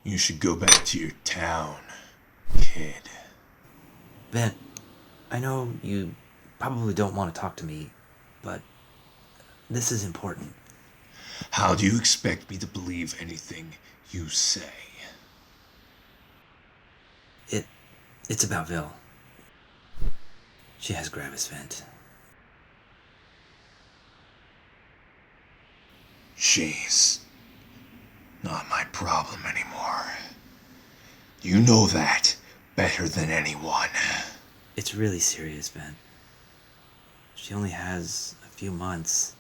You should go back to your town, kid. Ben, I know you probably don't want to talk to me, but this is important. How do you expect me to believe anything you say? It's about Vil. She has Gravis vent. She's not my problem anymore. You know that better than anyone. It's really serious, Ben. She only has a few months.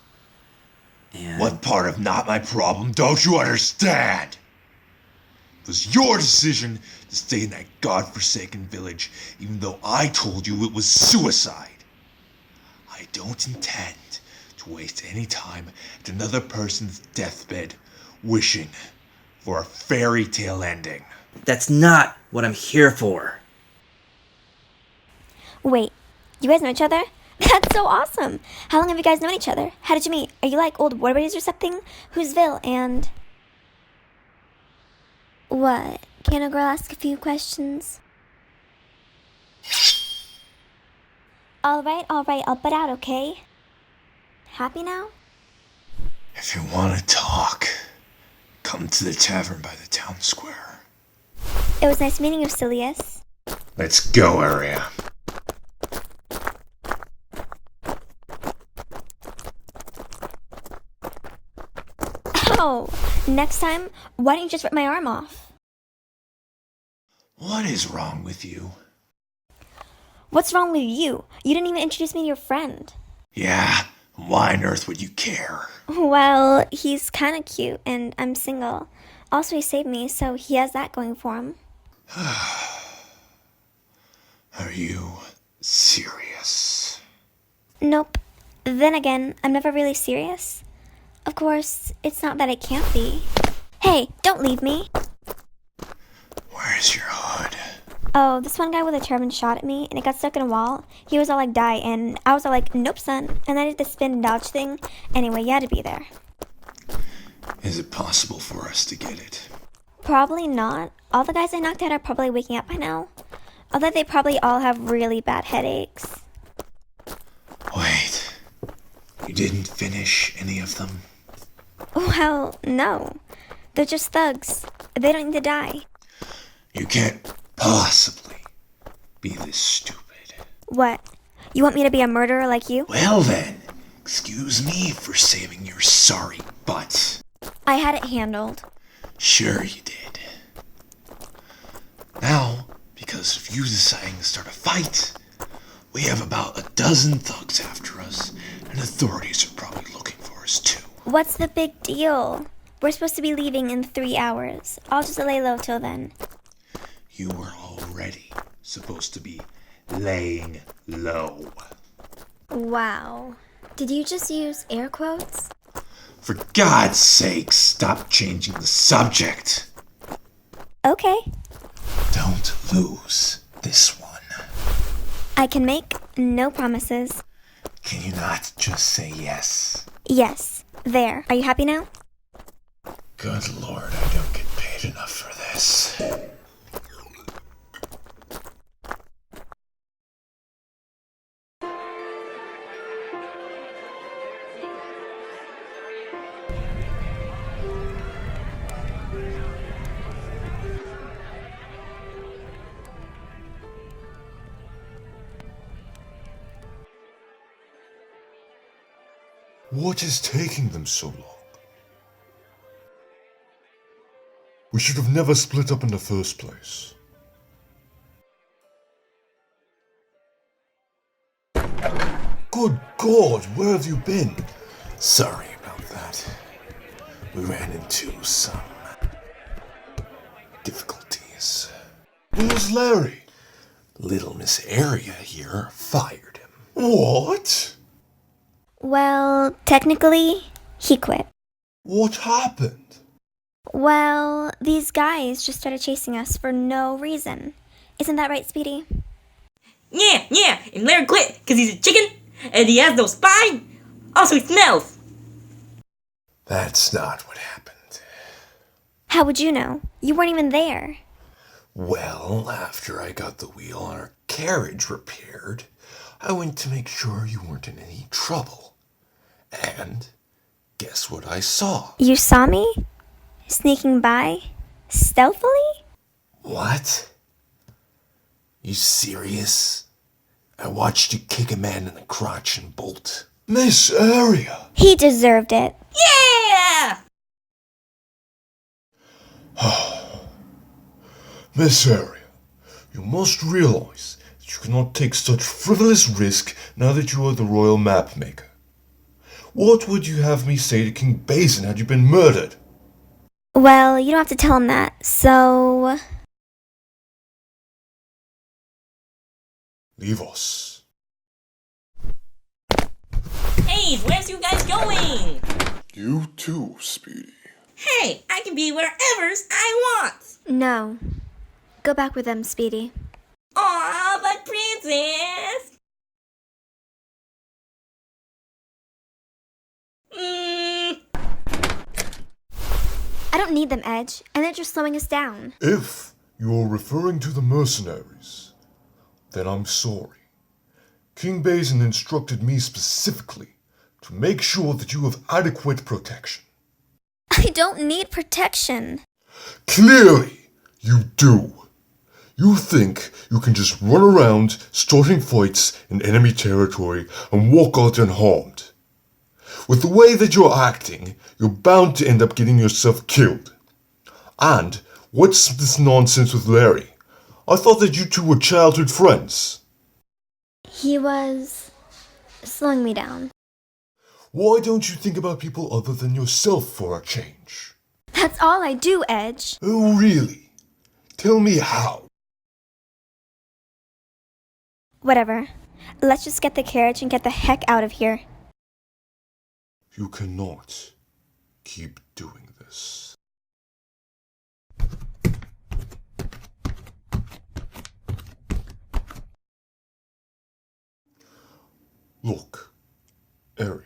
And What part of not my problem don't you understand? It was your decision to stay in that godforsaken village, even though I told you it was suicide. I don't intend to waste any time at another person's deathbed wishing for a fairy tale ending. that's not what I'm here for. Wait, you guys know each other? That's so awesome! How long have you guys known each other? How did you meet? Are you like old war buddies or something? Who's Vil and... What? Can a girl ask a few questions? Alright, I'll butt out, okay? Happy now? If you want to talk, come to the tavern by the town square. It was nice meeting you, Solias. Let's go, Area. Oh, next time, why don't you just rip my arm off? What is wrong with you? What's wrong with you? You didn't even introduce me to your friend. Yeah, why on earth would you care? Well, he's kinda cute, and I'm single. Also, he saved me, so he has that going for him. Are you serious? Nope. Then again, I'm never really serious. Of course, it's not that I can't be. Hey, don't leave me! Where's your hood? Oh, this one guy with a turban shot at me, and it got stuck in a wall. He was all like, die, and I was all like, nope, son. And I did the spin and dodge thing. Anyway, you had to be there. Is it possible for us to get it? Probably not. All the guys I knocked out are probably waking up by now. Although they probably all have really bad headaches. Wait, you didn't finish any of them? Well, no. They're just thugs. They don't need to die. You can't possibly be this stupid. What? You want me to be a murderer like you? Well then, excuse me for saving your sorry butt. I had it handled. Sure you did. Now, because of you deciding to start a fight, we have about a dozen thugs after us, and authorities are probably looking for us too. What's the big deal? We're supposed to be leaving in 3 hours. I'll just lay low till then. You were already supposed to be laying low. Wow. Did you just use air quotes? For God's sake, stop changing the subject. Okay. Don't lose this one. I can make no promises. Can you not just say yes? Yes. There. Are you happy now? Good Lord, I don't get paid enough for this. What is taking them so long? We should have never split up in the first place. Good God, where have you been? Sorry about that. We ran into some difficulties. Where's Larry? Little Miss Area here fired him. What? Well, technically, he quit. What happened? Well, these guys just started chasing us for no reason. Isn't that right, Speedy? Yeah, and Larry quit because he's a chicken, and he has no spine. Also, he smells. That's not what happened. How would you know? You weren't even there. Well, after I got the wheel on our carriage repaired, I went to make sure you weren't in any trouble. And guess what I saw? You saw me? Sneaking by? Stealthily? What? You serious? I watched you kick a man in the crotch and bolt. Miss Area! He deserved it. Yeah! Miss Area, you must realize that you cannot take such frivolous risk now that you are the royal mapmaker. What would you have me say to King Basin had you been murdered? Well, you don't have to tell him that, so... Leave us. Hey, where's you guys going? You too, Speedy. Hey, I can be wherever I want. No. Go back with them, Speedy. Aw, but princess. I don't need them, Edge, and they're just slowing us down. If you're referring to the mercenaries, then I'm sorry. King Basin instructed me specifically to make sure that you have adequate protection. I don't need protection. Clearly, you do. You think you can just run around starting fights in enemy territory and walk out unharmed. With the way that you're acting, you're bound to end up getting yourself killed. And what's this nonsense with Larry? I thought that you two were childhood friends. He was... slowing me down. Why don't you think about people other than yourself for a change? That's all I do, Edge. Oh, really? Tell me how. Whatever. Let's just get the carriage and get the heck out of here. You cannot keep doing this. Look, Area.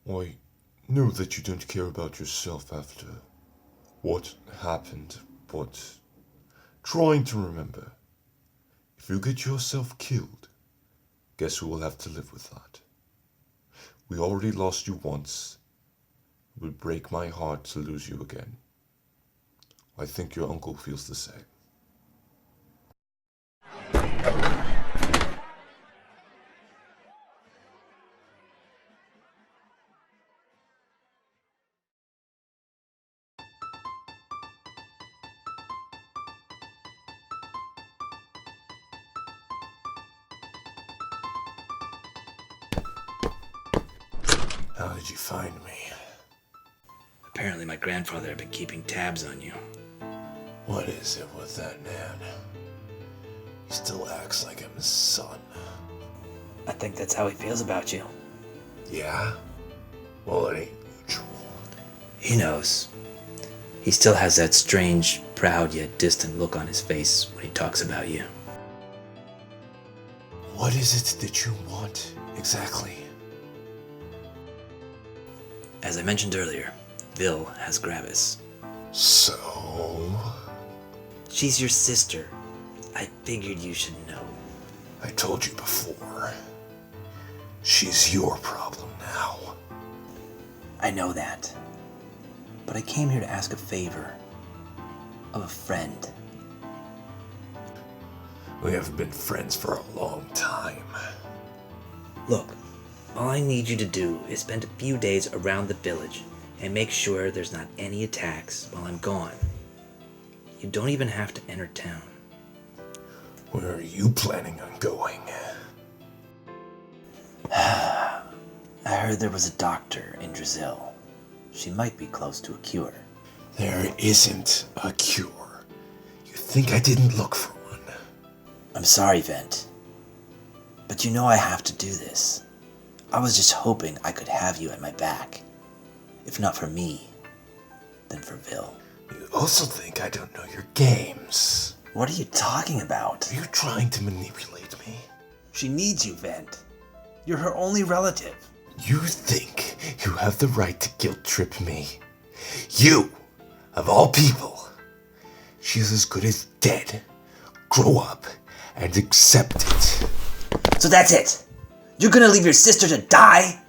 I know that you don't care about yourself after what happened, but trying to remember. If you get yourself killed, guess who will have to live with that? We already lost you once. It would break my heart to lose you again. I think your uncle feels the same. How did you find me? Apparently my grandfather had been keeping tabs on you. What is it with that man? He still acts like I'm his son. I think that's how he feels about you. Yeah? Well, it ain't mutual. He knows. He still has that strange, proud yet distant look on his face when he talks about you. What is it that you want, exactly? As I mentioned earlier, Vil has Gravis. So? She's your sister. I figured you should know. I told you before. She's your problem now. I know that. But I came here to ask a favor. Of a friend. We haven't been friends for a long time. Look, all I need you to do is spend a few days around the village and make sure there's not any attacks while I'm gone. You don't even have to enter town. Where are you planning on going? I heard there was a doctor in Brazil. She might be close to a cure. There isn't a cure. You think I didn't look for one? I'm sorry, Vent. But you know I have to do this. I was just hoping I could have you at my back. If not for me, then for Vil. You also think I don't know your games. What are you talking about? Are you trying to manipulate me? She needs you, Vent. You're her only relative. You think you have the right to guilt trip me? You Of all people, she's as good as dead. Grow up and accept it. So that's it? You're gonna leave your sister to die?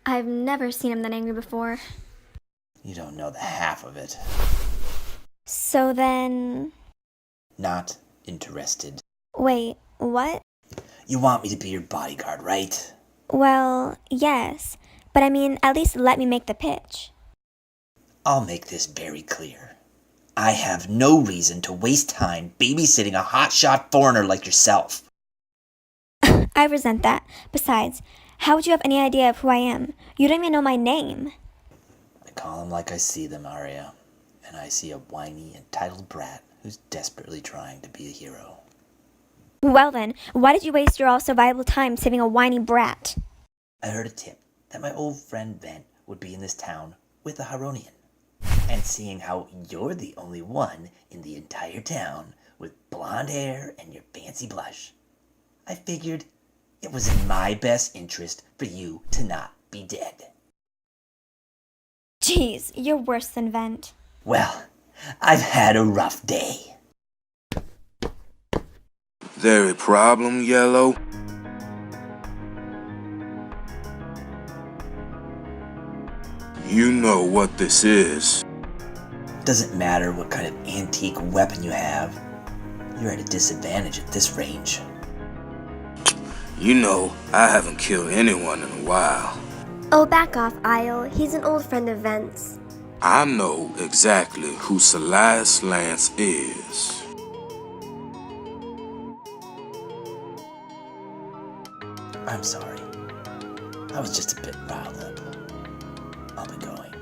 I've never seen him that angry before. You don't know the half of it. So then... Not interested. Wait, what? You want me to be your bodyguard, right? Well, yes. But I mean, at least let me make the pitch. I'll make this very clear. I have no reason to waste time babysitting a hotshot foreigner like yourself. I resent that. Besides, how would you have any idea of who I am? You don't even know my name. I call them like I see them, Arya. And I see a whiny, entitled brat who's desperately trying to be a hero. Well then, why did you waste your all-so valuable time saving a whiny brat? I heard a tip that my old friend Vent would be in this town with a Hyronian. And seeing how you're the only one in the entire town with blonde hair and your fancy blush, I figured it was in my best interest for you to not be dead. Jeez, you're worse than Vent. Well, I've had a rough day. There a problem, Yellow? You know what this is. Doesn't matter what kind of antique weapon you have. You're at a disadvantage at this range. You know, I haven't killed anyone in a while. Oh, back off, Isle. He's an old friend of Vent's. I know exactly who Solias Lance is. I'm sorry. I was just a bit riled up. I'll be going.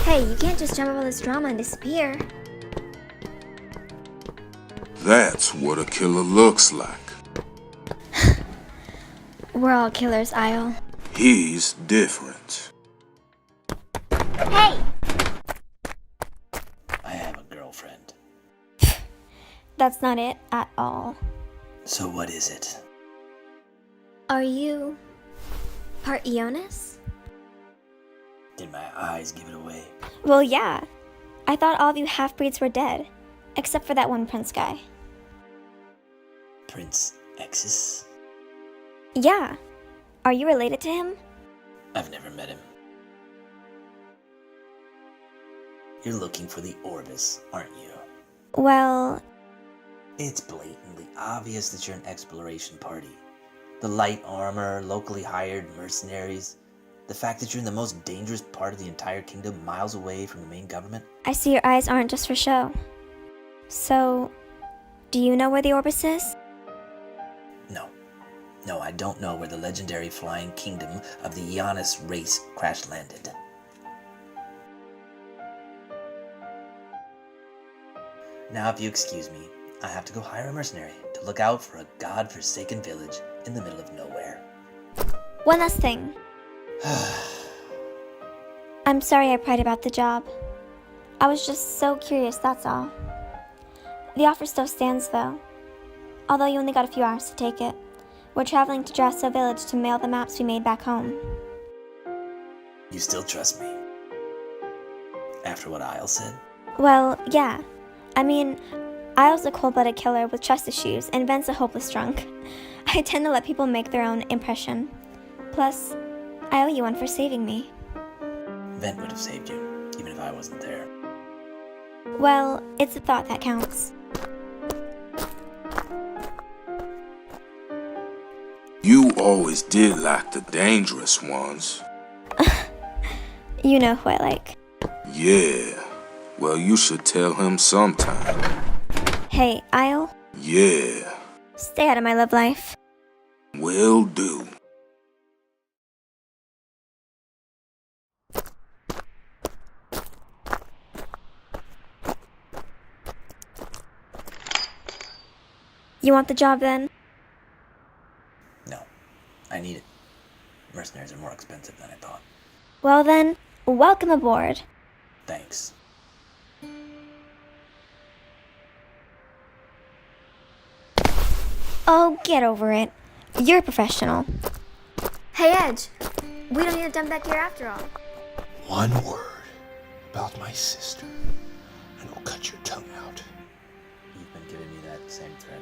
Hey, you can't just jump over this drama and disappear. That's what a killer looks like. We're all killers, Isle. He's different. Hey! I have a girlfriend. That's not it at all. So what is it? Are you... part Ionis? Did my eyes give it away? Well, yeah. I thought all of you half-breeds were dead. Except for that one prince guy. Prince Exis? Yeah. Are you related to him? I've never met him. You're looking for the Orbis, aren't you? Well... It's blatantly obvious that you're an exploration party. The light armor, locally hired mercenaries, the fact that you're in the most dangerous part of the entire kingdom, miles away from the main government. I see your eyes aren't just for show. So, do you know where the Orbis is? No, I don't know where the legendary flying kingdom of the Ionis race crash-landed. Now, if you excuse me, I have to go hire a mercenary to look out for a god-forsaken village in the middle of nowhere. One last thing. I'm sorry I pried about the job. I was just so curious, that's all. The offer still stands, though. Although you only got a few hours to take it. We're traveling to Drasso Village to mail the maps we made back home. You still trust me? After what Isle said? Well, yeah. I mean, Isle's a cold-blooded killer with trust issues, and Vent's a hopeless drunk. I tend to let people make their own impression. Plus, I owe you one for saving me. Vent would have saved you, even if I wasn't there. Well, it's a thought that counts. You always did like the dangerous ones. You know who I like. Yeah. Well, you should tell him sometime. Hey, Isle? Yeah. Stay out of my love life. Will do. You want the job then? No, I need it. Mercenaries are more expensive than I thought. Well then, welcome aboard. Thanks. Oh, get over it. You're a professional. Hey, Edge. We don't need to dump back here after all. One word about my sister, and I'll cut your tongue out. You've been giving me that same threat